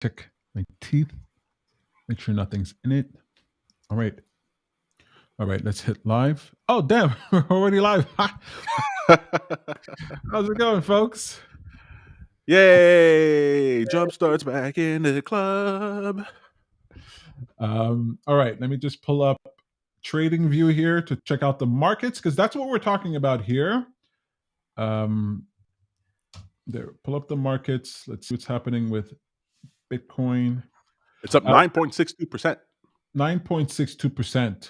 Check my teeth. Make sure nothing's in it. All right. All right. Let's hit live. Oh, damn. We're already live. How's it going, folks? Yay! Jumpstart's back in the club. All right. Let me just pull up Trading View here to check out the markets because that's what we're talking about here. There. Pull up the markets. Let's see what's happening with Bitcoin. It's up 9.62%. 9.62%.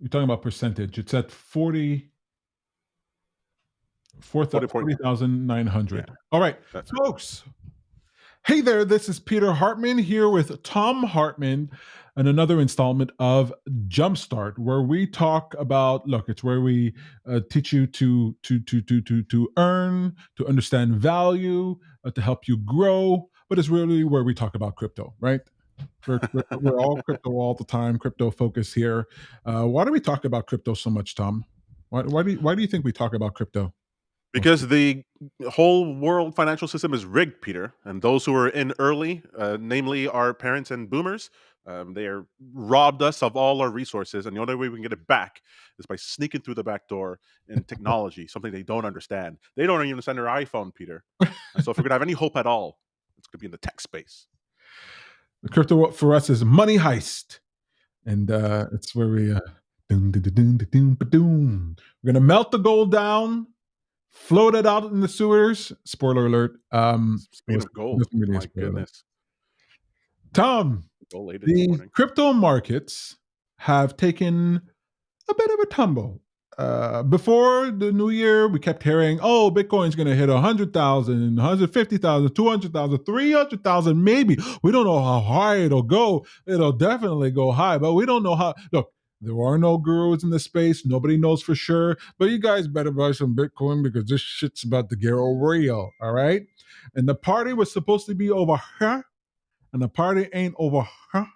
You're talking about percentage. It's at 40,900. Yeah, All right, that's folks. Hey there, this is Peter Hartman here with Tom Hartman and another installment of Jumpstart, where we talk about, look, it's where we teach you to earn, to understand value, to help you grow, but it's really where we talk about crypto, right? We're all crypto all the time, crypto focus here. Why do we talk about crypto so much, Tom? Why do you think we talk about crypto? because the whole world financial system is rigged, Peter. And those who are in early, namely our parents and boomers, they are robbed us of all our resources. And the only way we can get it back is by sneaking through the back door in technology, something they don't understand. They don't even understand their iPhone, Peter. And so if we're going to have any hope at all, it's going to be in the tech space. The crypto for us is money heist, and it's where we we're gonna melt the gold down, float it out in the sewers. Spoiler alert. Speaking of It gold, wasn't really a my spoiler. goodness. Tom, Gold later this the morning. crypto markets have taken a bit of a tumble. Before the new year, we kept hearing, oh, Bitcoin's going to hit 100,000, 150,000, 200,000, 300,000, maybe. We don't know how high it'll go. It'll definitely go high, but we don't know how. Look, there are no gurus in the space. Nobody knows for sure. But you guys better buy some Bitcoin because this shit's about to get real. All right. And the party was supposed to be over here, and the party ain't over here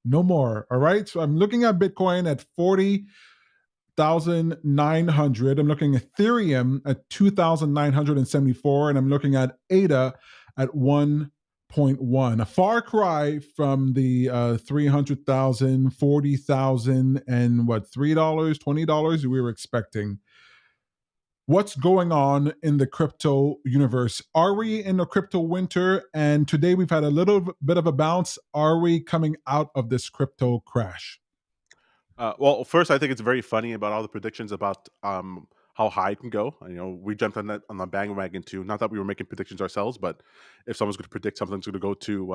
no more. All right. So I'm looking at Bitcoin at 40,900. I'm looking at Ethereum at 2,974. And I'm looking at ADA at 1.1. A far cry from the 300,000, 40,000, and what, $3, $20 we were expecting. What's going on in the crypto universe? Are we in a crypto winter? And today we've had a little bit of a bounce. Are we coming out of this crypto crash? Well, first, I think it's very funny about all the predictions about how high it can go. We jumped on the bandwagon too. Not that we were making predictions ourselves, but if someone's going to predict something's going to go to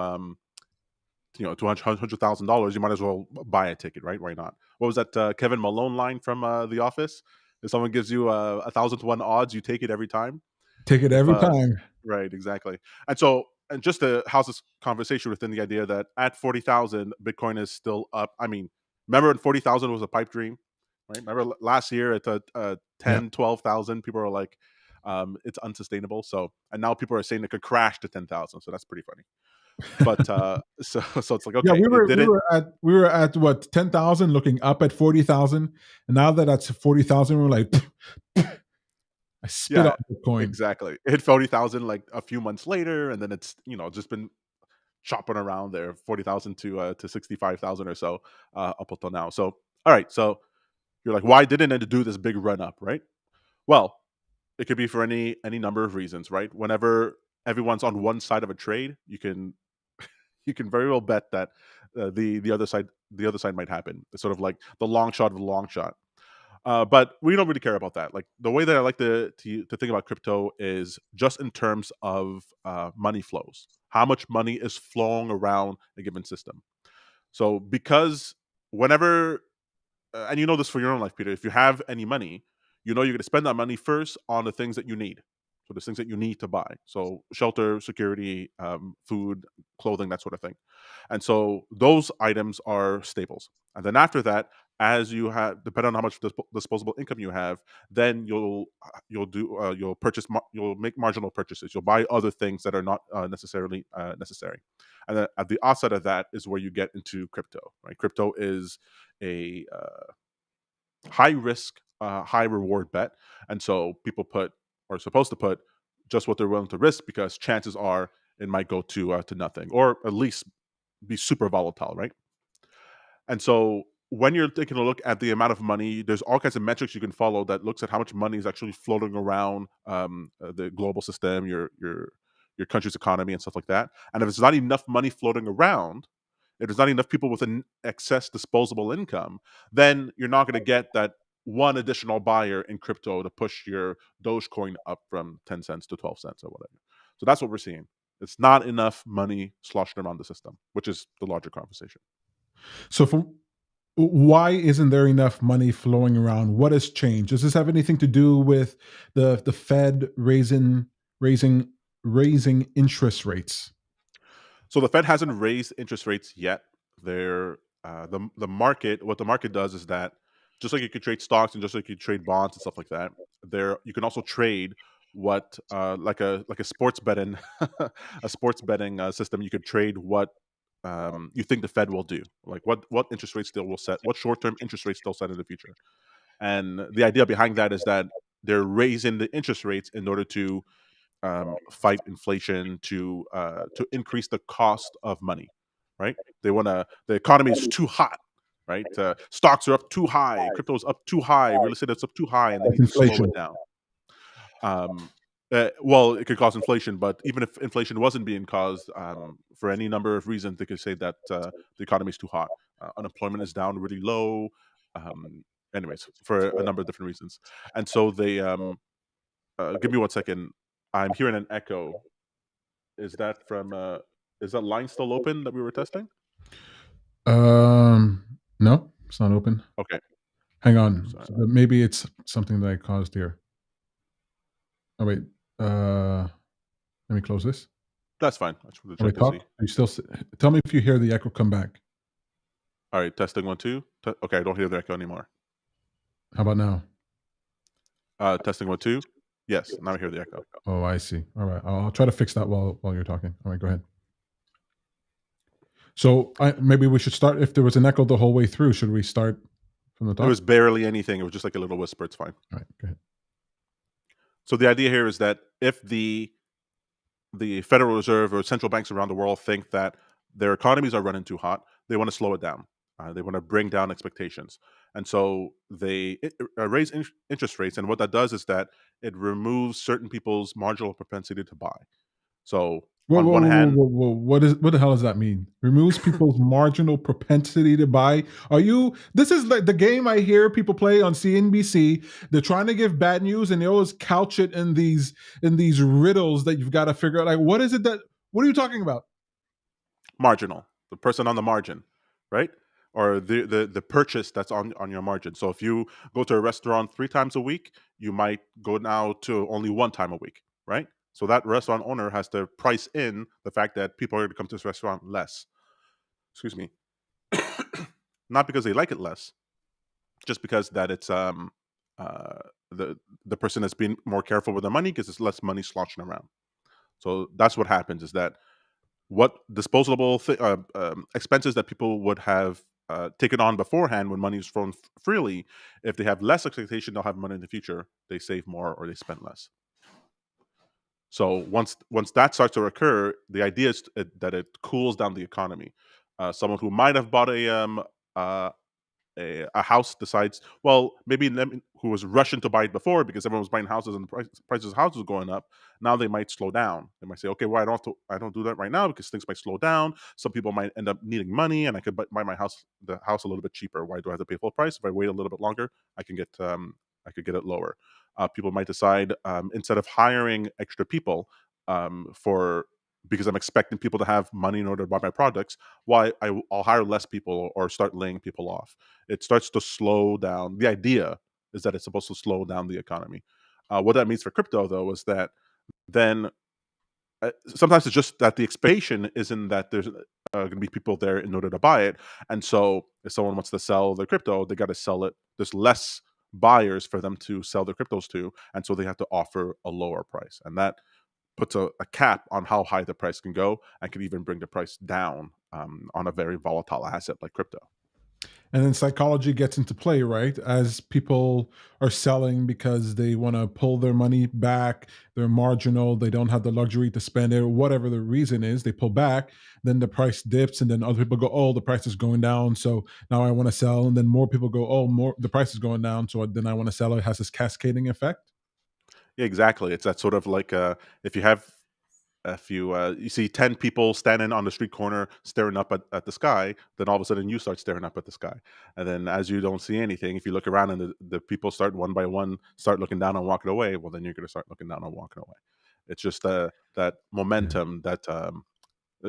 $200,000, you might as well buy a ticket, right? Why not? What was that Kevin Malone line from The Office? If someone gives you 1,000 to 1 odds, you take it every time. Take it If every time. Right, exactly. And just to house this conversation within the idea that at 40,000, Bitcoin is still up. I mean, remember when 40,000 was a pipe dream, right? Remember last year at 10, 12,000, people were like, it's unsustainable. And now people are saying it could crash to 10,000. So that's pretty funny. But so it's like, Yeah, okay, it didn't. we were at what, 10,000, looking up at 40,000, and now that that's 40,000, we're like, I spit Yeah, out Bitcoin. exactly. It hit 40,000 like a few months later, and then it's just been chopping around there, 40,000 to 65,000 or so up until now. So all right, so you're like, why didn't it do this big run up, right? Well, it could be for any number of reasons, right? Whenever everyone's on one side of a trade, you can very well bet that the other side might happen. It's sort of like the long shot of the long shot. But we don't really care about that. Like the way that I like to think about crypto is just in terms of money flows. How much money is flowing around a given system. So because whenever, and you know this for your own life, Peter, if you have any money, you're going to spend that money first on the things that you need. So the things that you need to buy. So shelter, security, food, clothing, that sort of thing. And so those items are staples. And then after that, as you have, depending on how much disposable income you have, then you'll make marginal purchases. You'll buy other things that are not necessarily necessary. And then at the offset of that is where you get into crypto. Right, crypto is a high risk, high reward bet, and so people are supposed to put just what they're willing to risk because chances are it might go to nothing, or at least be super volatile, right? And so when you're taking a look at the amount of money, there's all kinds of metrics you can follow that looks at how much money is actually floating around the global system, your country's economy, and stuff like that. And if there's not enough money floating around, if there's not enough people with an excess disposable income, then you're not going to get that one additional buyer in crypto to push your Dogecoin up from 10 cents to 12 cents or whatever. So that's what we're seeing. It's not enough money sloshing around the system, which is the larger conversation. So, why isn't there enough money flowing around? What has changed? Does this have anything to do with the Fed raising raising interest rates? So the Fed hasn't raised interest rates yet. They're the market. What the market does is that just like you could trade stocks and just like you trade bonds and stuff like that, there you can also trade what like a sports betting a sports betting system. You could trade what you think the Fed will do, like what interest rates still will set, what short term interest rates they'll set in the future. And the idea behind that is that they're raising the interest rates in order to fight inflation, to increase the cost of money, right? They want to. The economy is too hot, right? Stocks are up too high, crypto is up too high, real estate is up too high, and they That's need to slow it inflation. down. Um, well, it could cause inflation, but even if inflation wasn't being caused, for any number of reasons, they could say that the economy is too hot. Unemployment is down really low. Um, anyways, for a number of different reasons, and so they give me 1 second. I'm hearing an echo. Is that from is that line still open that we were testing? Um, no, it's not open. Okay. Hang on. So Maybe it's something that I caused here. Oh wait. Uh, Let me close this. that's fine. I just wanted to Oh check wait, to talk. see. Are you still? Tell me if you hear the echo come back. All right, testing 1, 2. Okay, I don't hear the echo anymore. How about now? Testing 1, 2. Yes, now I hear the echo. Oh, I see. All right. I'll try to fix that while you're talking. All right, go ahead. So maybe we should start. If there was an echo the whole way through, should we start from the It was top? barely anything. It was just like a little whisper. It's fine. All right, go ahead. So the idea here is that if the Federal Reserve or central banks around the world think that their economies are running too hot, they want to slow it down. They want to bring down expectations, and so they raise interest rates. And what that does is that it removes certain people's marginal propensity to buy. So Whoa, on whoa, one whoa, whoa, hand, whoa, whoa! What the hell does that mean? Removes people's marginal propensity to buy. Are you? This is like the game I hear people play on CNBC. They're trying to give bad news, and they always couch it in these riddles that you've got to figure out. Like, what is it that? What are you talking about? marginal, the person on the margin, right? Or the purchase that's on your margin. So if you go to a restaurant 3 times a week, you might go now to only 1 time a week, right? So that restaurant owner has to price in the fact that people are going to come to this restaurant less. Excuse me. Not because they like it less, just because that it's uh the person that's being more careful with their money because there's less money sloshing around. So that's what happens is that what disposable expenses that people would have taken on beforehand when money is thrown freely, if they have less expectation they'll have money in the future, they save more or they spend less. So once that starts to occur, the idea is that it cools down the economy. Someone who might have bought uh, a house decides, well, maybe them who was rushing to buy it before because everyone was buying houses and the prices of houses were going up. Now they might slow down. They might say, okay, well, I don't do that right now because things might slow down. Some people might end up needing money, and I could buy the house a little bit cheaper. Why do I have to pay full price? If I wait a little bit longer, I could get it lower. People might decide instead of hiring extra people for because I'm expecting people to have money in order to buy my products, I'll hire less people or start laying people off. It starts to slow down. The idea is that it's supposed to slow down the economy. What that means for crypto, though, is that then sometimes it's just that the expectation isn't that there's going to be people there in order to buy it. And so if someone wants to sell their crypto, they got to sell it. There's less buyers for them to sell their cryptos to. And so they have to offer a lower price. And that puts a cap on how high the price can go and can even bring the price down on a very volatile asset like crypto. And then psychology gets into play, right? As people are selling because they want to pull their money back, they're marginal, they don't have the luxury to spend it, whatever the reason is, they pull back, then the price dips, and then other people go, oh, the price is going down. So now I want to sell. And then more people go, oh, more the price is going down. So then I want to sell. It has this cascading effect. Yeah, exactly. It's that sort of like if you have if you see 10 people standing on the street corner staring up at the sky, then all of a sudden you start staring up at the sky. And then as you don't see anything, if you look around and the people start one by one start looking down and walking away, well then you're going to start looking down and walking away. It's just that Yeah. momentum that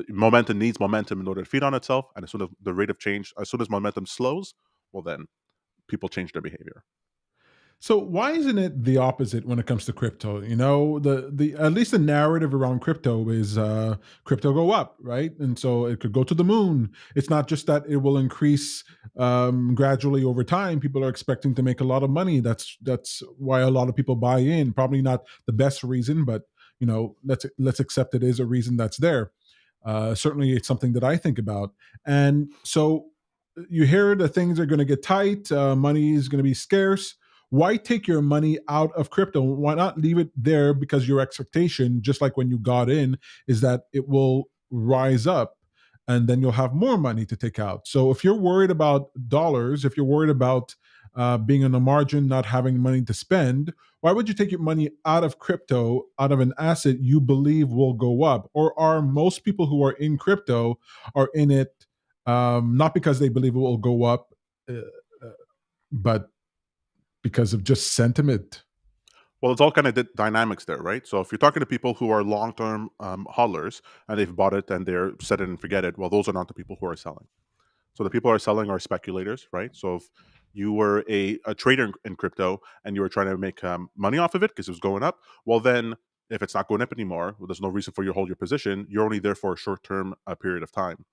momentum needs momentum in order to feed on itself. And as soon as the rate of change, as soon as momentum slows, well then people change their behavior. So why isn't it the opposite when it comes to crypto? The at least the narrative around crypto is crypto go up, right? And so it could go to the moon. It's not just that it will increase gradually over time. People are expecting to make a lot of money. That's why a lot of people buy in. Probably not the best reason, but let's accept it is a reason that's there. Certainly, it's something that I think about, and so you hear that things are going to get tight, money is going to be scarce. Why take your money out of crypto? Why not leave it there? Because your expectation, just like when you got in, is that it will rise up and then you'll have more money to take out. So if you're worried about dollars, if you're worried about being on the margin, not having money to spend, why would you take your money out of crypto, out of an asset you believe will go up? Or are most people who are in crypto are in it not because they believe it will go up, uh, uh, but because of just sentiment. Well, it's all kind of dynamics there, right? So if you're talking to people who are long-term hodlers and they've bought it and they're set it and forget it, well, those are not the people who are selling. So the people who are selling are speculators, right? So if you were a trader in crypto and you were trying to make money off of it because it was going up, well, then if it's not going up anymore, well, there's no reason for you to hold your position. You're only there for a short-term period of time.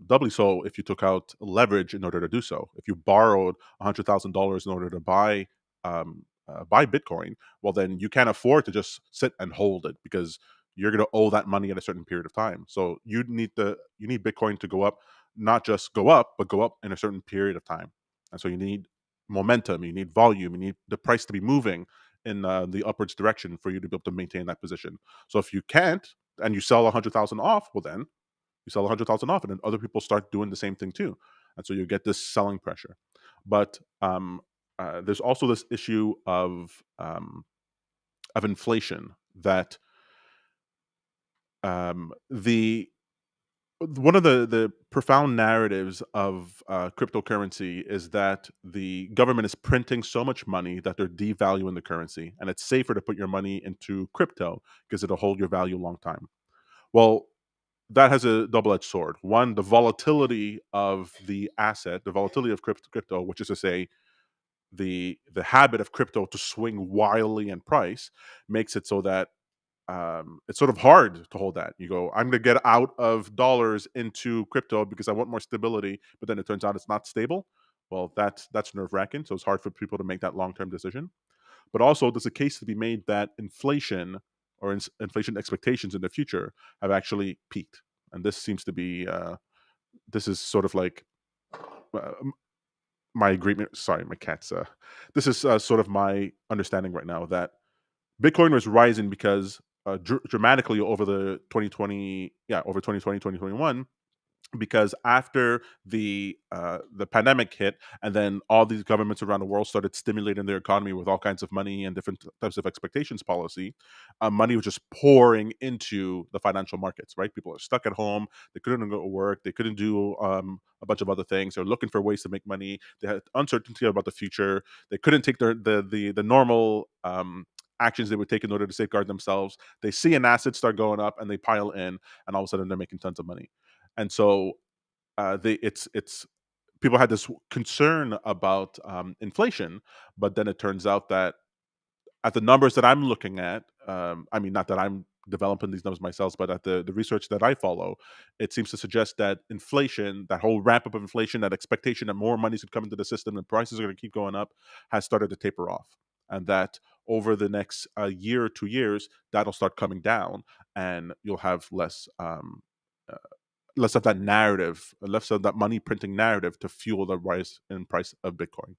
Doubly so if you took out leverage in order to do so. If you borrowed $100,000 in order to buy Bitcoin, well then you can't afford to just sit and hold it because you're going to owe that money at a certain period of time. So you need Bitcoin to go up, not just go up, but go up in a certain period of time. And so you need momentum, you need volume, you need the price to be moving in the upwards direction for you to be able to maintain that position. So if you can't and you sell 100,000 off, well then you sell 100,000 off, and then other people start doing the same thing too, and so you get this selling pressure. But there's also this issue of inflation that the one of the profound narratives of cryptocurrency is that the government is printing so much money that they're devaluing the currency, and it's safer to put your money into crypto because it'll hold your value a long time. Well, that has a double-edged sword. One, the volatility of the asset, the volatility of crypto, which is to say, the habit of crypto to swing wildly in price, makes it so that it's sort of hard to hold that. You go, I'm going to get out of dollars into crypto because I want more stability, but then it turns out it's not stable. Well, that's nerve wracking. So it's hard for people to make that long term decision. But also, there's a case to be made that inflation or inflation expectations in the future have actually peaked, and this seems to be this is sort of like uh, my agreement. Sorry, my cat's. This is sort of my understanding right now that Bitcoin was rising because dramatically over the 2020, yeah, over 2020, 2021, because after the pandemic hit, and then all these governments around the world started stimulating their economy with all kinds of money and different types of expectations policy, money was just pouring into the financial markets. Right, people are stuck at home. They couldn't go to work. They couldn't do a bunch of other things. They're looking for ways to make money. They had uncertainty about the future. They couldn't take the normal actions they would take in order to safeguard themselves. They see an asset start going up and they pile in, and all of a sudden they're making tons of money. And so they it's people had this concern about inflation, but then it turns out that at the numbers that I'm looking at, I mean, not that I'm developing these numbers myself, but at the research that I follow, it seems to suggest that inflation, that whole ramp up of inflation, that expectation that more money should come into the system and prices are going to keep going up, has started to taper off, and that over the next year or 2 years, that'll start coming down, and you'll have less. less of that narrative, less of that money printing narrative to fuel the rise in price of Bitcoin.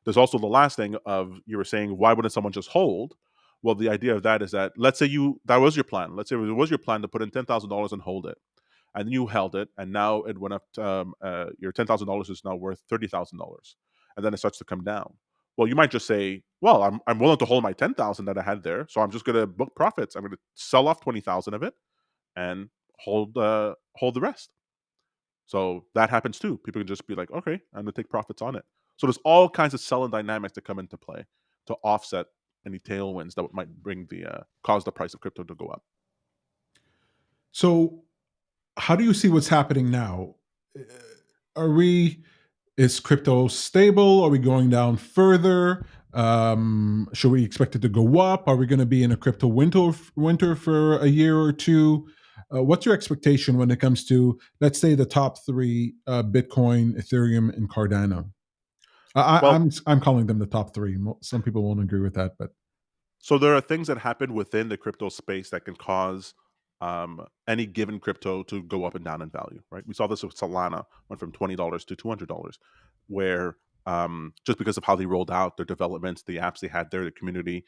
There's also the last thing of you were saying, why wouldn't someone just hold? Well, the idea of that is that let's say that was your plan. Let's say it was your plan to put in $10,000 and hold it, and you held it, and now it went up. Your $10,000 is now worth $30,000, and then it starts to come down. Well, you might just say, "Well, I'm willing to hold my 10,000 that I had there, so I'm just going to book profits. I'm going to sell off 20,000 of it and hold the rest." So that happens too. People can just be like, "Okay, I'm going to take profits on it." So there's all kinds of selling dynamics that come into play to offset any tailwinds that might bring the cause the price of crypto to go up. So, how do you see what's happening now? Uh, Are we Is crypto stable? Are we going down further? Should we expect it to go up? Are we going to be in a crypto winter for a year or two? What's your expectation when it comes to, let's say, the top three: Bitcoin, Ethereum, and Cardano? Well, I'm calling them the top three. Some people won't agree with that, but so there are things that happen within the crypto space that can cause any given crypto to go up and down in value, right? We saw this with Solana, went from $20 to $200, where just because of how they rolled out their developments, the apps they had there, the community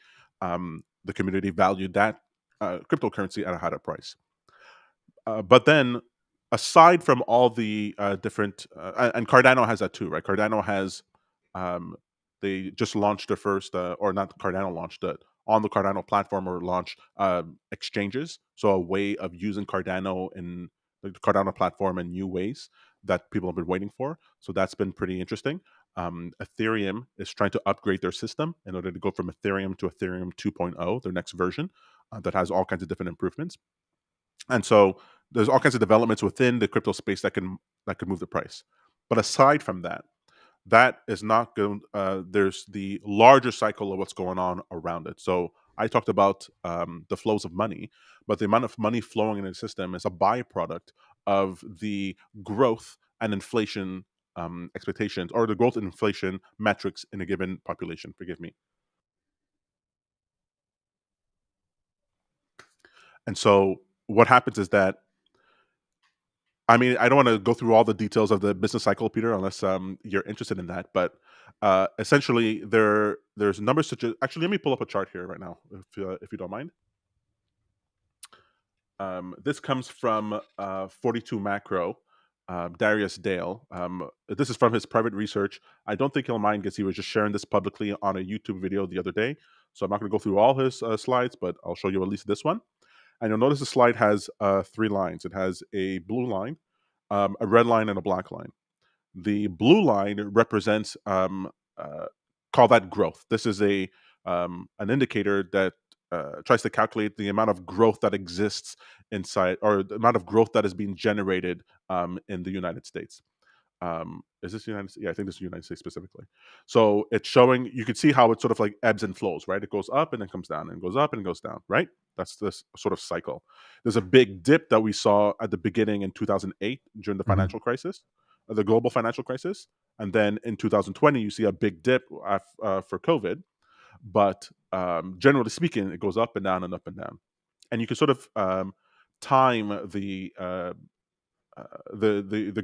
valued that cryptocurrency at a higher price. But then, aside from all the different, and Cardano has that too, right? Cardano has, um, they just launched their first, or not Cardano launched it on the Cardano platform or launched exchanges. So a way of using Cardano in the Cardano platform in new ways that people have been waiting for. So that's been pretty interesting. Ethereum is trying to upgrade their system in order to go from Ethereum to Ethereum 2.0, their next version, that has all kinds of different improvements. And so there's all kinds of developments within the crypto space that can move the price. But aside from that, that is not going. There's the larger cycle of what's going on around it. So I talked about the flows of money, but the amount of money flowing in the system is a byproduct of the growth and inflation expectations, or the growth and inflation metrics in a given population. Forgive me. And so what happens is that, I mean, I don't want to go through all the details of the business cycle, Peter, unless you're interested in that. But essentially, there's numbers such as, actually, let me pull up a chart here right now, if you don't mind. This comes from 42 Macro, Darius Dale. This is from his private research. I don't think he'll mind because he was just sharing this publicly on a YouTube video the other day. So I'm not going to go through all his slides, but I'll show you at least this one. And you'll notice the slide has three lines. It has a blue line, a red line, and a black line. The blue line represents call that growth. This is a an indicator that tries to calculate the amount of growth that exists inside, or the amount of growth that is being generated in the United States. Is this the United States? Yeah, I think this is the United States specifically. So it's showing, you can see how it sort of like ebbs and flows, right? It goes up and then comes down, and goes up and goes down, right? That's this sort of cycle. There's a big dip that we saw at the beginning in 2008 during the mhm. financial crisis, the global financial crisis. And then in 2020, you see a big dip for COVID. But generally speaking, it goes up and down and up and down. And you can sort of time the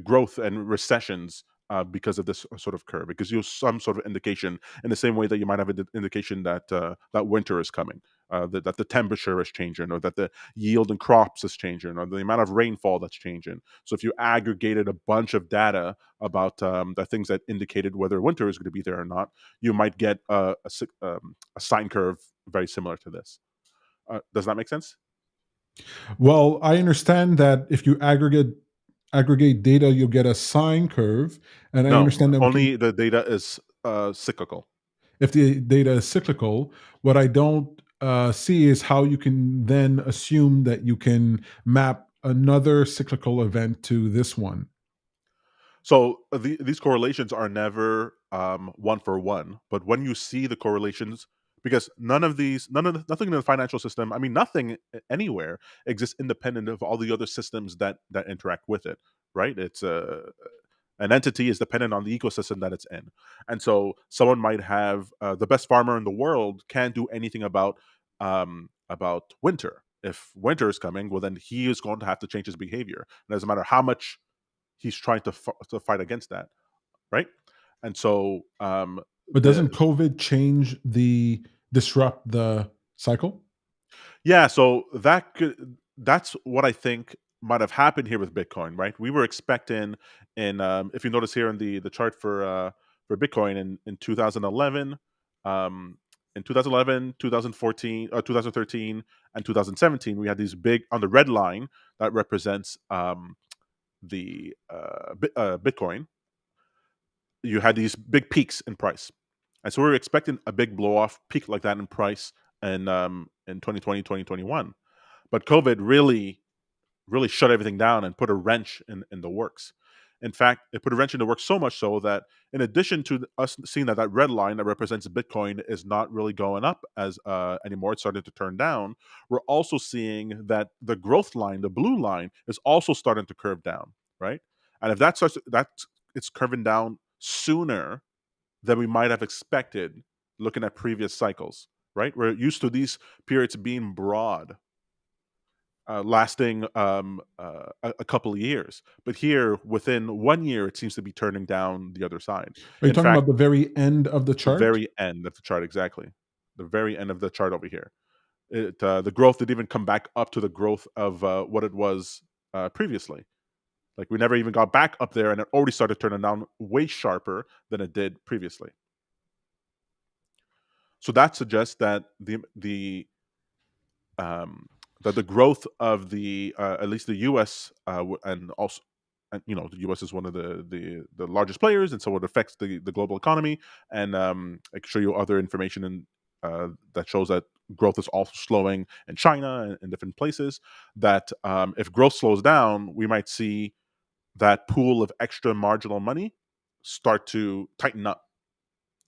growth and recessions because of this sort of curve. It gives you some sort of indication, in the same way that you might have an indication that that winter is coming, that the temperature is changing, or that the yield in crops is changing, or the amount of rainfall that's changing. So if you aggregated a bunch of data about the things that indicated whether winter is going to be there or not, you might get a sine curve very similar to this. Does that make sense? Well, I understand that if you aggregate data, you'll get a sine curve, and I No, understand that we can. only the data is cyclical. If the data is cyclical, what I don't see is how you can then assume that you can map another cyclical event to this one. So these correlations are never one for one, but when you see the correlations, because nothing in the financial system, I mean, nothing anywhere exists independent of all the other systems that interact with it, right? It's an entity is dependent on the ecosystem that it's in, and so someone might have the best farmer in the world can't do anything about winter. if winter is coming, well, then he is going to have to change his behavior. It doesn't matter how much he's trying to fight against that, right? And so But the doesn't COVID disrupt the cycle? yeah, so that's what I think might have happened here with Bitcoin, right? We were expecting if you notice here in the chart for Bitcoin in 2011, um, in 2011, 2014, 2013, and 2017, we had these big on the red line that represents the Bitcoin. You had these big peaks in price, and so we were expecting a big blow off peak like that in price in 2020, 2021. But COVID really shut everything down and put a wrench in the works. In fact, it put a wrench in the works so much so that in addition to us seeing that red line that represents Bitcoin is not really going up as anymore, it's starting to turn down. We're also seeing that the growth line, the blue line, is also starting to curve down, right? And if it's curving down sooner than we might have expected, looking at previous cycles, right? We're used to these periods being broad, lasting a couple of years. But here, within 1 year, it seems to be turning down the other side. Are you In talking fact, about the very end of the the chart? very end of the chart, exactly. The very end of the chart over here. The growth didn't even come back up to the growth of what it was previously. Like we never even got back up there, and it already started turning down way sharper than it did previously. So that suggests that um, the growth of the at least the U.S. And also, and the U.S. is one of the largest players, and so it affects the global economy. And I can show you other information that shows that growth is also slowing in China and in different places. That if growth slows down, we might see that pool of extra marginal money start to tighten up,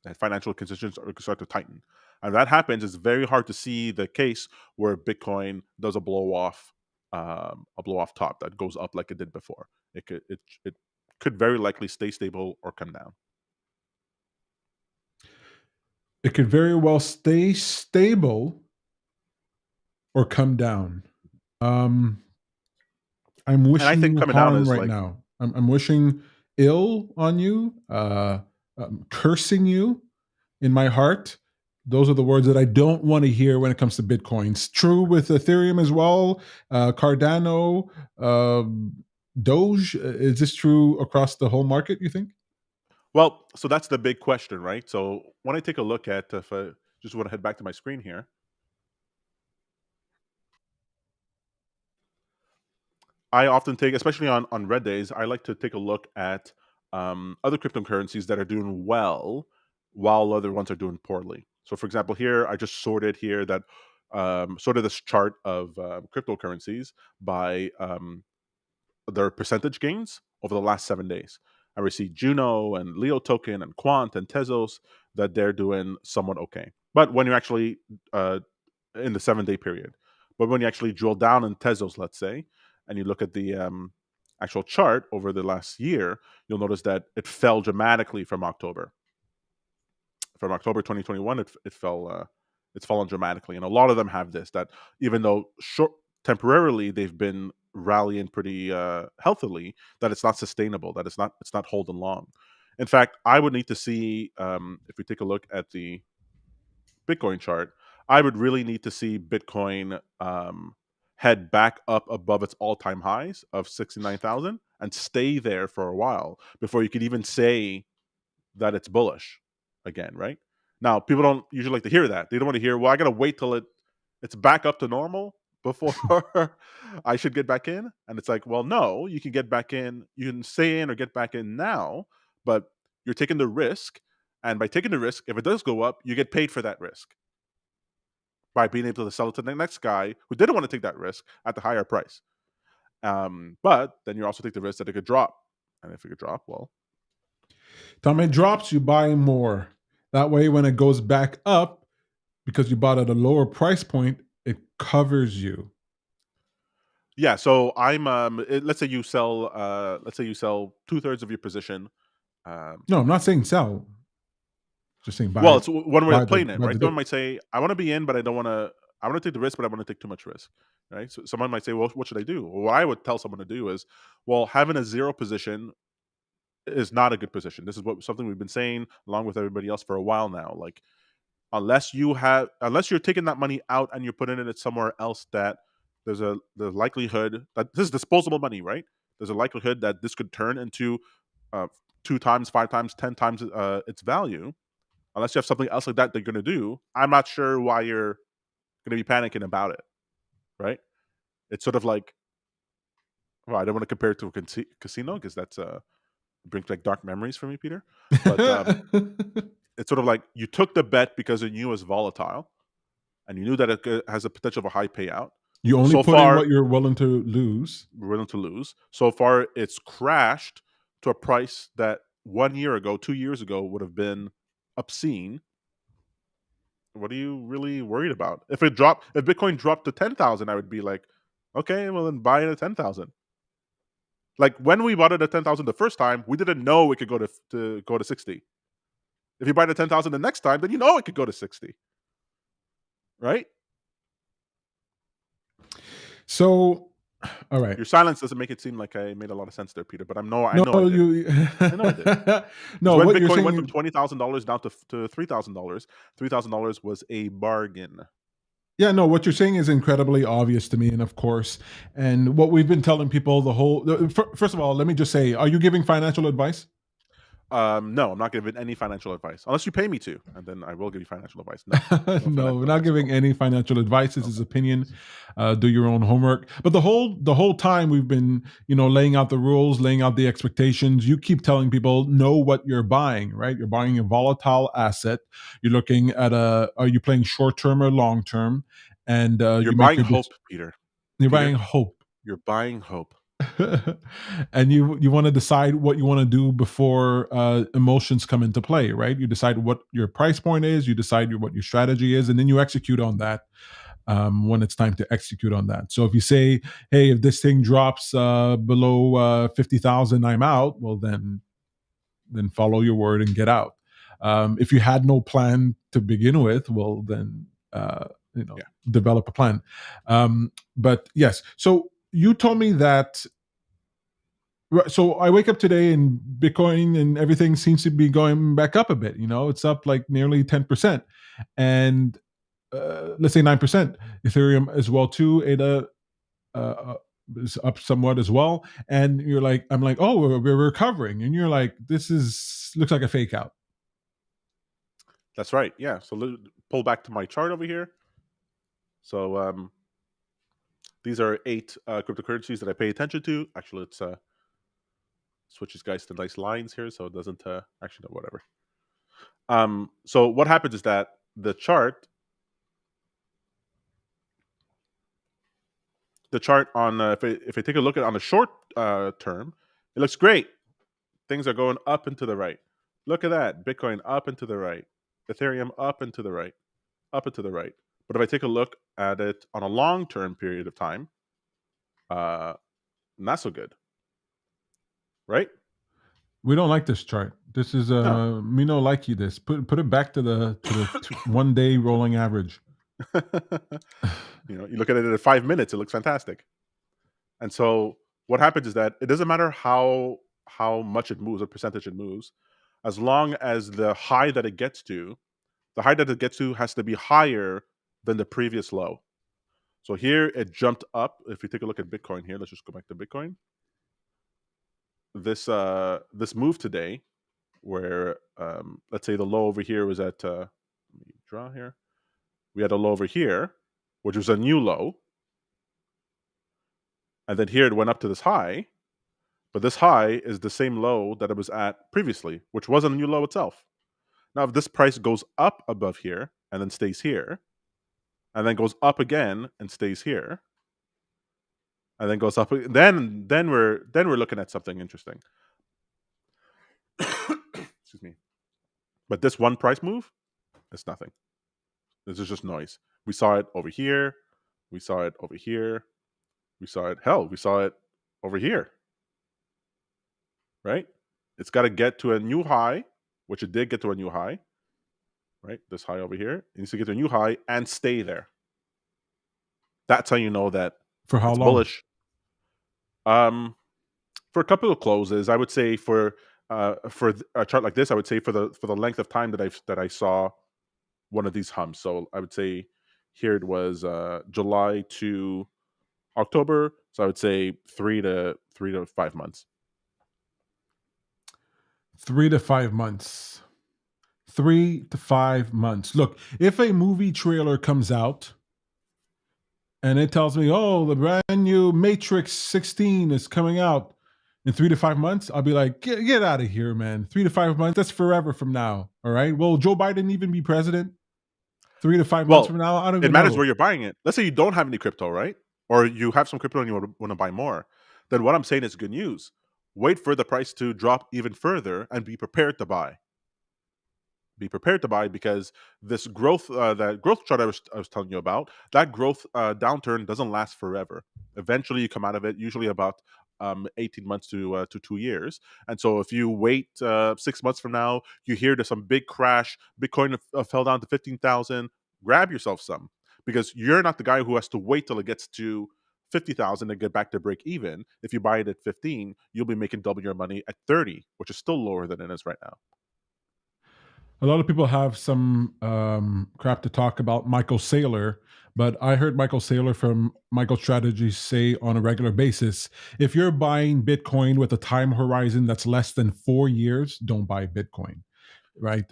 and financial conditions start to tighten. And that happens, it's very hard to see the case where Bitcoin does a blow off top that goes up like it did before. It could very likely stay stable or come down. It could very well stay stable or come down. Um, I'm And I wishing think you coming down harm is right like, now. I'm wishing ill on you, cursing you in my heart. Those are the words that I don't want to hear when it comes to Bitcoins. True with Ethereum as well. Cardano, Doge. Is this true across the whole market, you think? well, so that's the big question, right? So when I take a look at, if I just want to head back to my screen here, I often take, especially on red days, I like to take a look at other cryptocurrencies that are doing well while other ones are doing poorly. So, for example, here I just sorted here that sorted this chart of cryptocurrencies by their percentage gains over the last 7 days. And we see Juno and Leo Token and Quant and Tezos that they're doing somewhat okay. But when you actually in the 7 day period. But when you actually drill down in Tezos, let's say, and you look at the actual chart over the last year, you'll notice that it fell dramatically from October. From October 2021, it fell. It's fallen dramatically, and a lot of them have this. That even though short temporarily they've been rallying pretty healthily, that it's not sustainable. That it's not holding long. In fact, I would need to see if we take a look at the Bitcoin chart, I would really need to see Bitcoin head back up above its all-time highs of 69,000 and stay there for a while before you could even say that it's bullish again, right? Now, people don't usually like to hear that. They don't want to hear, well, I got to wait till it's back up to normal before I should get back in. And it's like, well, no, you can get back in. You can stay in or get back in now, but you're taking the risk. And by taking the risk, if it does go up, you get paid for that risk by being able to sell it to the next guy who didn't want to take that risk at the higher price. But then you also take the risk that it could drop. And if it could drop, well, Time it drops, you buy more. That way, when it goes back up, because you bought at a lower price point, it covers you. yeah. So let's say you sell 2/3 of your position. Um, No, I'm not saying sell. Just saying well, buy it's one way buy of playing it, buy right? the Someone dip. might say, I want to be in, but I don't want to. I want to take the risk, but I want to take too much risk, right? So someone might say, well, what should I do? Well, what I would tell someone to do is, well, having a zero position is not a good position. This is what something we've been saying along with everybody else for a while now. Like, unless you're taking that money out and you're putting it somewhere else, that the likelihood that this is disposable money, right? There's a likelihood that this could turn into uh, 2 times, 5 times, 10 times its value. Unless you have something else like that you're going to do, I'm not sure why you're going to be panicking about it, right? It's sort of like, well, I don't want to compare it to a casino because that's brings back dark memories for me, Peter. But it's sort of like you took the bet because you knew it was volatile and you knew that has a potential of a high payout. You only So put in far, what you're willing to lose. we're willing to lose. So far, it's crashed to a price that 1 year ago, 2 years ago would have been obscene. What are you really worried about? If Bitcoin dropped to 10,000, I would be like, okay, well then buy it at 10,000. Like when we bought it at 10,000 the first time, we didn't know it could go to 60. If you buy it at 10,000 the next time, then you know it could go to 60, right? So, all right. Your silence doesn't make it seem like I made a lot of sense there, Peter. But I No, know I did. you. I know I did. No, When what you're Bitcoin went from saying. $20,000 down to $3,000, $3,000 was a bargain. Yeah, no, what you're saying is incredibly obvious to me, and of course, and what we've been telling people First of all, let me just say, are you giving financial advice? No, I'm not giving any financial advice unless you pay me to, and then I will give you financial advice. No, no No, we're financial not advice at giving all. any financial advice. This No is financial opinion. advice. Do your own homework. But the whole time we've been, laying out the rules, laying out the expectations. You keep telling people know what you're buying, right? You're buying a volatile asset. You're looking at are you playing short term or long term? And You're you make buying your hope, Peter. you're buying Peter, hope. you're buying hope. And you want to decide what you want to do before emotions come into play, right? You decide what your price point is, you decide what your strategy is, and then you execute on that when it's time to execute on that. So if you say, hey, if this thing drops below 50,000, I'm out, well then follow your word and get out. If you had no plan to begin with, well then Yeah, develop a plan. But yes, so you told me that. Right. So I wake up today and Bitcoin and everything seems to be going back up a bit. It's up like nearly 10%. And let's say 9%. Ethereum as well too. ADA is up somewhat as well. And I'm like, oh, we're recovering. And you're like, looks like a fake out. that's right. Yeah. So pull back to my chart over here. So these are 8 cryptocurrencies that I pay attention to. Actually, let's switch these guys to nice lines here, so it doesn't actually no, whatever. So what happens is that the chart on if I take a look at on the short term, it looks great. Things are going up and to the right. Look at that, Bitcoin up and to the right, Ethereum up and to the right, up and to the right. But if I take a look at it on a long term period of time, uh, not so good, right? We don't like this chart. This is No. me no like you this. Put it back to the 1 day rolling average. You look at it at 5 minutes, it looks fantastic. And so what happens is that it doesn't matter how much it moves, what percentage it moves, as long as the high that it gets to, has to be higher than the previous low. So here it jumped up. If we take a look at Bitcoin here, let's just go back to Bitcoin. This move today, where let's say the low over here was at let me draw here. We had a low over here, which was a new low, and then here it went up to this high. But this high is the same low that it was at previously, which wasn't a new low itself. Now, if this price goes up above here and then stays here, and then goes up again and stays here, and then goes up, then we're looking at something interesting. Excuse me. But this one price move, it's nothing. This is just noise. We saw it over here. We saw it over here. We saw it. Hell, we saw it over here. Right? It's got to get to a new high, which it did get to a new high. Right? This high over here. It needs to get to a new high and stay there. That's how you know that For how it's long? bullish. Um, for a couple of closes, I would say for a chart like this, I would say for the length of time that I saw one of these humps. So I would say here it was July to October. So I would say 3 to 5 months. 3 to 5 months. 3 to 5 months. Look, if a movie trailer comes out and it tells me, oh, the brand new Matrix 16 is coming out in 3 to 5 months, I'll be like, get out of here, man. 3 to 5 months, that's forever from now. All right. Will Joe Biden even be president 3 to 5 months from Well, now? I don't it even matters know. where you're buying it. Let's say you don't have any crypto, right? Or you have some crypto and you want to buy more. Then what I'm saying is good news. Wait for the price to drop even further and be prepared to buy. Be prepared to buy because this growth, that growth chart I was telling you about, that growth downturn doesn't last forever. Eventually, you come out of it. Usually about 18 months to 2 years. And so, if you wait 6 months from now, you hear there's some big crash. Bitcoin fell down to 15,000. Grab yourself some because you're not the guy who has to wait till it gets to 50,000 to get back to break even. If you buy it at 15, you'll be making double your money at 30, which is still lower than it is right now. A lot of people have some crap to talk about Michael Saylor, but I heard Michael Saylor from Michael Strategies say on a regular basis, if you're buying Bitcoin with a time horizon that's less than 4 years, don't buy Bitcoin. Right?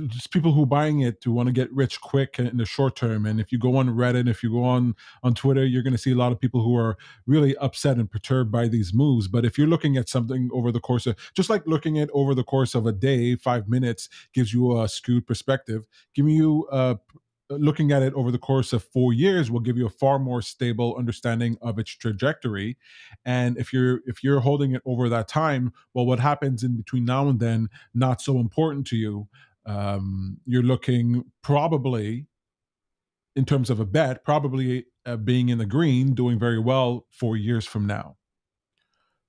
Just people who buying it to want to get rich quick in the short term. And if you go on Reddit, if you go on Twitter, you're going to see a lot of people who are really upset and perturbed by these moves. But if you're looking at something over the course of, just like looking at over the course of a day, 5 minutes gives you a skewed perspective. Giving you looking at it over the course of 4 years will give you a far more stable understanding of its trajectory. And if you're holding it over that time, well, what happens in between now and then, not so important to you. You're looking probably, in terms of a bet, probably being in the green, doing very well 4 years from now.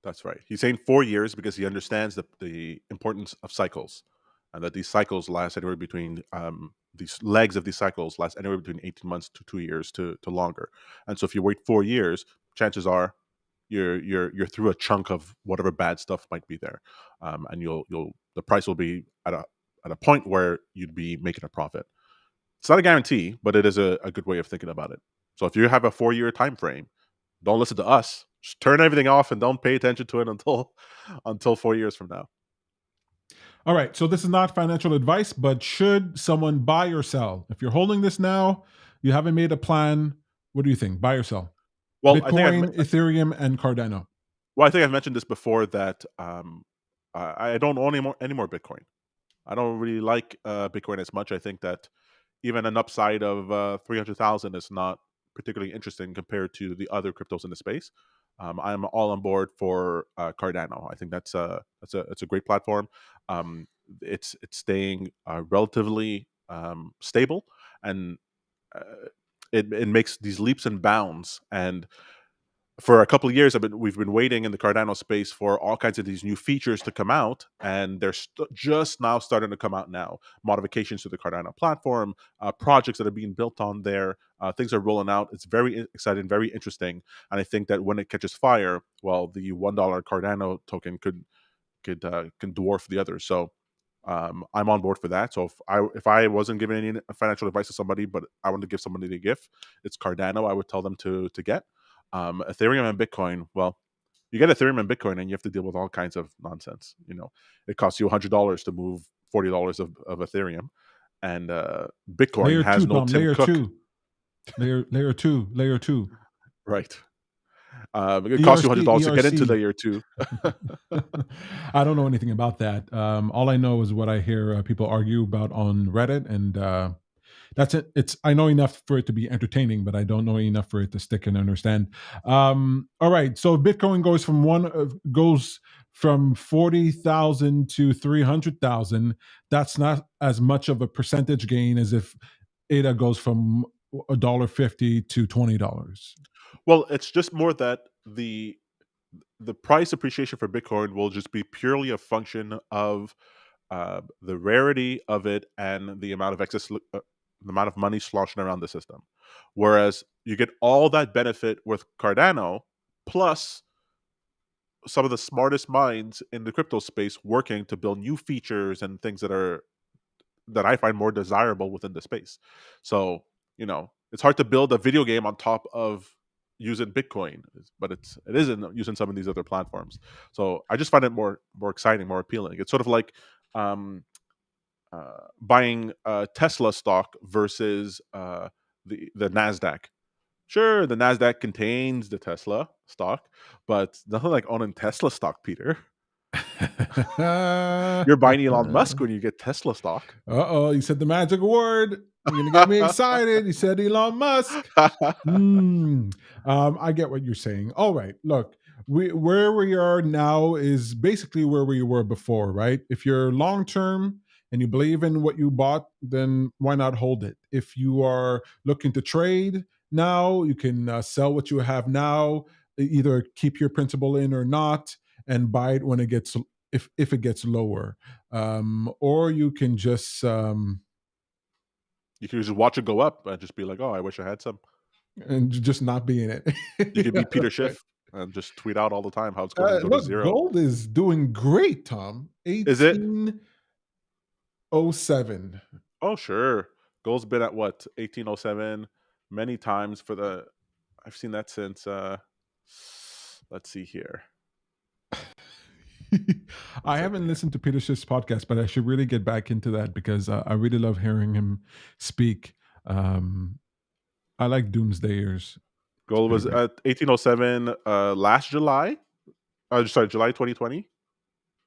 That's right. He's saying 4 years because he understands the importance of cycles, and that these cycles last anywhere between these legs of these cycles last anywhere between 18 months to 2 years to longer. And so, if you wait 4 years, chances are you're through a chunk of whatever bad stuff might be there, and you'll the price will be at a point where you'd be making a profit. It's not a guarantee, but it is a good way of thinking about it. So, if you have a 4 year time frame, don't listen to us. Just turn everything off and don't pay attention to it until 4 years from now. All right. So this is not financial advice, but should someone buy or sell? If you're holding this now, you haven't made a plan. What do you think? Buy or sell? Well, Bitcoin, Ethereum, and Cardano. I think I've mentioned this before that I don't own any more Bitcoin. I don't really like Bitcoin as much. I think that even an upside of 300,000 is not particularly interesting compared to the other cryptos in the space. I'm all on board for Cardano. I think that's a great platform. Um, it's staying relatively stable, and uh, it makes these leaps and bounds. And for a couple of years, we've been waiting in the Cardano space for all kinds of these new features to come out, and they're just now starting to come out now. Modifications to the Cardano platform, projects that are being built on there, things are rolling out. It's very exciting, very interesting, and I think that when it catches fire, well, the $1 Cardano token can dwarf the others. So I'm on board for that. So if I wasn't giving any financial advice to somebody, but I wanted to give somebody the gift, it's Cardano. I would tell them to get Ethereum and Bitcoin. Well, you get Ethereum and Bitcoin, and you have to deal with all kinds of nonsense. It costs you $100 to move $40 of Ethereum, and Bitcoin Layer has two, no Dom. Tim Layer Cook, two. Layer two. Layer two. right? It costs you ERC. $100 to get into ERC. layer two. I don't know anything about that. All I know is what I hear people argue about on Reddit, and that's it. It's I know enough for it to be entertaining, but I don't know enough for it to stick and understand. All right, so Bitcoin goes from 40,000 to 300,000. That's not as much of a percentage gain as if ADA goes from $1.50 to $20. Well, it's just more that the price appreciation for Bitcoin will just be purely a function of the rarity of it and the amount of excess. the amount of money sloshing around the system. Whereas you get all that benefit with Cardano, plus some of the smartest minds in the crypto space working to build new features and things that I find more desirable within the space. So, it's hard to build a video game on top of using Bitcoin, but it isn't using some of these other platforms. So I just find it more exciting, more appealing. It's sort of like um, buying Tesla stock versus the Nasdaq. Sure, the Nasdaq contains the Tesla stock, but nothing like owning Tesla stock, Peter. You're buying Elon Musk when you get Tesla stock. Uh-oh, you said the magic word. You're going to get me excited. You said Elon Musk. I get what you're saying. All right, look, where we are now is basically where we were before, right? If you're long term and you believe in what you bought, then why not hold it? If you are looking to trade now, you can sell what you have now, either keep your principal in or not, and buy it when it gets if it gets lower, or you can just You can just watch it go up and just be like, "Oh, I wish I had some." and just not be in it. You could Yeah, be Peter that's right. Schiff and just tweet out all the time how it's going to go to Look, zero. gold is doing great, Tom. Is it? 1807. Oh, sure. Gold's been at what, 1807 many times for the I've seen that since let's see here. One I second haven't here. listened to Peter Schiff's podcast, but I should really get back into that because I really love hearing him speak. Um, I like Doomsdayers. It's Gold pretty was great. at 1807 last July. Sorry, July 2020.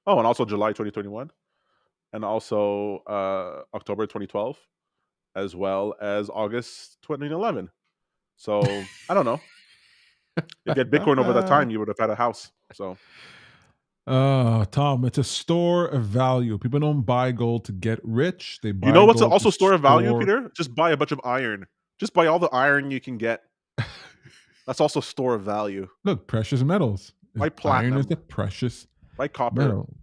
Oh, and also July 2021, and also October 2012, as well as August 2011. So I don't know. If you had Bitcoin over that time, you would have had a house. So Tom, it's a store of value. People don't buy gold to get rich. They you buy know what's gold to also store of value, store. Peter? Just buy a bunch of iron. Just buy all the iron you can get. That's also store of value. Look, precious metals. Buy Iron is platinum. a precious Buy copper. metal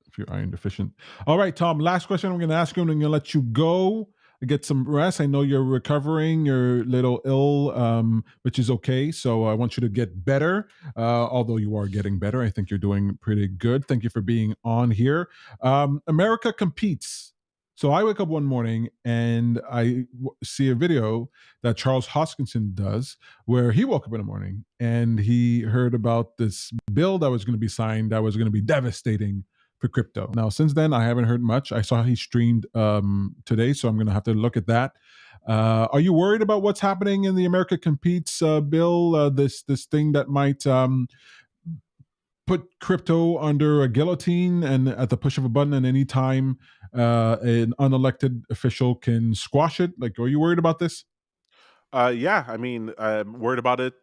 if you're iron deficient. All right, Tom, last question I'm going to ask you, and I'm going to let you go get some rest. I know you're recovering, you're a little ill, which is okay. So I want you to get better. Although you are getting better, I think you're doing pretty good. Thank you for being on here. America competes. So I wake up one morning and I see a video that Charles Hoskinson does where he woke up in the morning and he heard about this bill that was going to be signed that was going to be devastating for crypto. Now, since then, I haven't heard much. I saw he streamed today, so I'm going to have to look at that. Are you worried about what's happening in the America Competes bill? This thing that might put crypto under a guillotine and at the push of a button, and any time an unelected official can squash it. Like, are you worried about this? Yeah, I mean, I'm worried about it.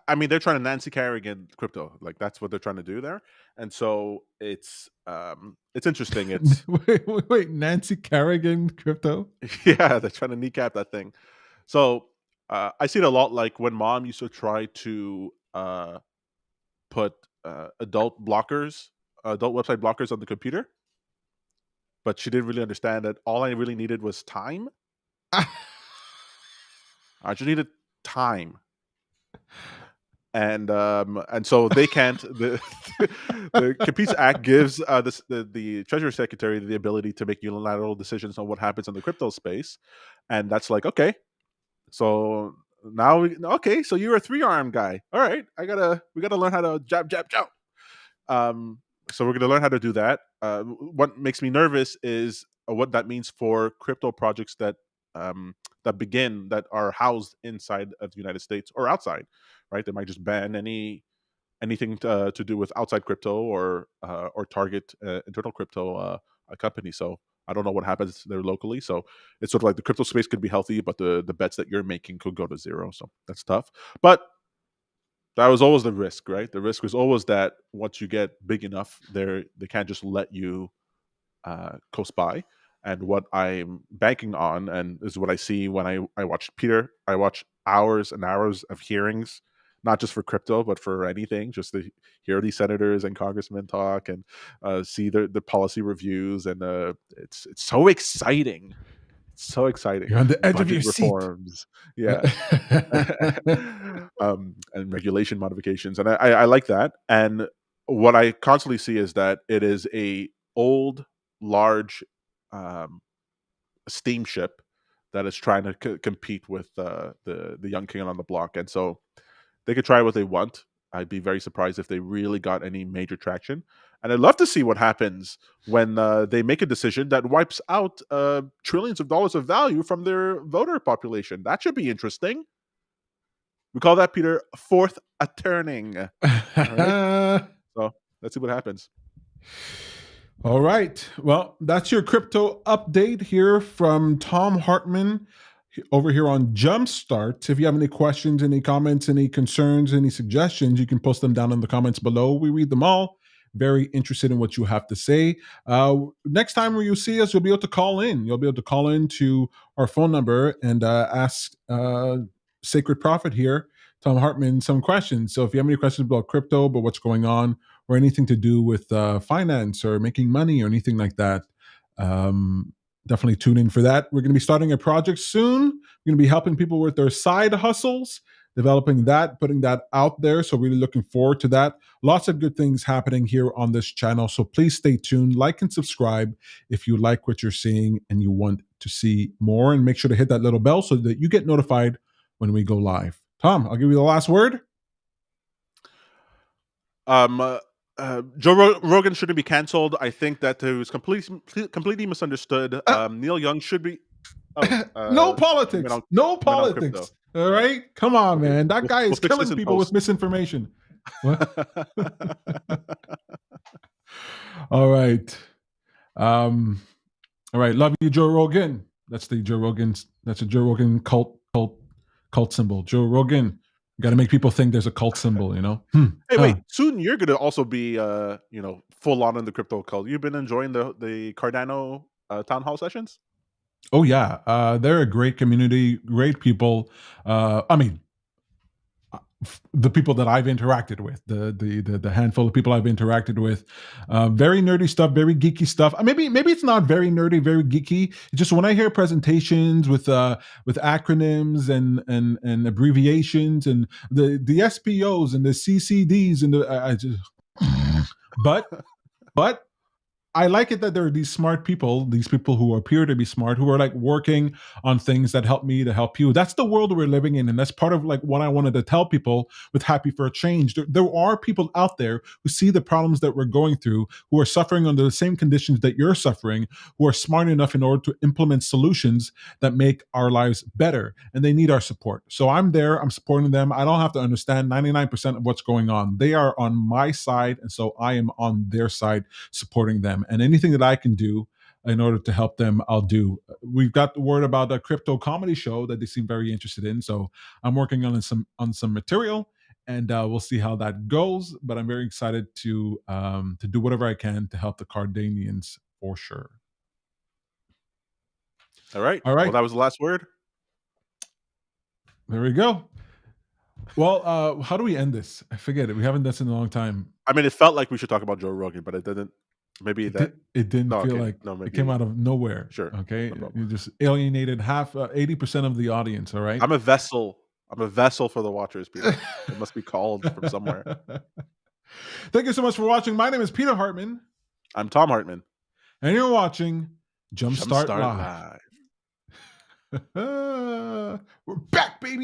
I mean, they're trying to Nancy Kerrigan crypto, like that's what they're trying to do there, and so it's interesting. It's Wait, Nancy Kerrigan crypto? yeah, they're trying to kneecap that thing. So I see it a lot, like when mom used to try to put adult website blockers on the computer, but she didn't really understand that all I really needed was time. I just needed time. And so they can't. The Competes Act gives the Treasury Secretary the ability to make unilateral decisions on what happens in the crypto space, and that's like okay. So now, okay, so you're a 3-arm guy. All right, we gotta learn how to jab, jab, jab. Um, so we're gonna learn how to do that. What makes me nervous is what that means for crypto projects that are housed inside of the United States or outside, right? They might just ban anything to do with outside crypto or target internal crypto companies. So I don't know what happens there locally. So it's sort of like the crypto space could be healthy, but the bets that you're making could go to zero. So that's tough. But that was always the risk, right? The risk was always that once you get big enough, they can't just let you coast by. And what I'm banking on, and this is what I see when I watch Peter, I watch hours and hours of hearings, not just for crypto, but for anything, just to hear these senators and congressmen talk and see the policy reviews. And it's so exciting So exciting. You're on the edge of Budget your seat. reforms. Yeah. And regulation modifications. And I like that. And what I constantly see is that it is a old, large um, steamship that is trying to compete with the young king on the block. And so they could try what they want. I'd be very surprised if they really got any major traction. And I'd love to see what happens when they make a decision that wipes out trillions of dollars of value from their voter population. That should be interesting. We call that, Peter, fourth a turning. All right. So let's see what happens. All right. Well, that's your crypto update here from Tom Hartman over here on Jumpstart. If you have any questions, any comments, any concerns, any suggestions, you can post them down in the comments below. We read them all. Very interested in what you have to say. Next time when you see us, you'll be able to call in. You'll be able to call in to our phone number and ask Sacred Prophet here, Tom Hartman, some questions. So if you have any questions about crypto, about what's going on, or anything to do with finance or making money or anything like that, definitely tune in for that. We're going to be starting a project soon. We're going to be helping people with their side hustles, developing that, putting that out there. So really looking forward to that. Lots of good things happening here on this channel. So please stay tuned, like and subscribe if you like what you're seeing and you want to see more, and make sure to hit that little bell so that you get notified when we go live. Tom, I'll give you the last word. Joe Rogan shouldn't be canceled. I think that it was completely misunderstood. Neil Young should be. No politics. No politics. All right, come on, okay, man. That guy is killing people with misinformation. What? All right. All right. Love you, Joe Rogan. That's the Joe Rogan's. That's a Joe Rogan cult symbol. Joe Rogan. Got to make people think there's a cult symbol, you know. Hey, wait! Soon you're going to also be, full on in the crypto cult. You've been enjoying the Cardano town hall sessions. Oh yeah, they're a great community, great people. I mean, the people that I've interacted with, the handful of people I've interacted with, very nerdy stuff, very geeky stuff. Maybe it's not very nerdy, very geeky. It's just when I hear presentations with acronyms and abbreviations and the SPOs and the CCDs and I just, but I like it that there are these smart people, these people who appear to be smart, who are like working on things that help me to help you. That's the world we're living in. And that's part of like what I wanted to tell people with Happy for a Change. There are people out there who see the problems that we're going through, who are suffering under the same conditions that you're suffering, who are smart enough in order to implement solutions that make our lives better. And they need our support. So I'm there, I'm supporting them. I don't have to understand 99% of what's going on. They are on my side. And so I am on their side supporting them. And anything that I can do in order to help them, I'll do. We've got the word about a crypto comedy show that they seem very interested in. So I'm working on some material, and we'll see how that goes. But I'm very excited to do whatever I can to help the Cardanians for sure. All right. Well, that was the last word. There we go. Well, how do we end this? I forget it. We haven't done this in a long time. I mean, it felt like we should talk about Joe Rogan, but it didn't. Maybe it didn't feel like it came out of nowhere. Sure. Okay. No, you just alienated 80% of the audience. All right. I'm a vessel for the watchers, Peter. It must be called from somewhere. Thank you so much for watching. My name is Peter Hartman. I'm Tom Hartman. And you're watching Jumpstart Live. Live. We're back, baby.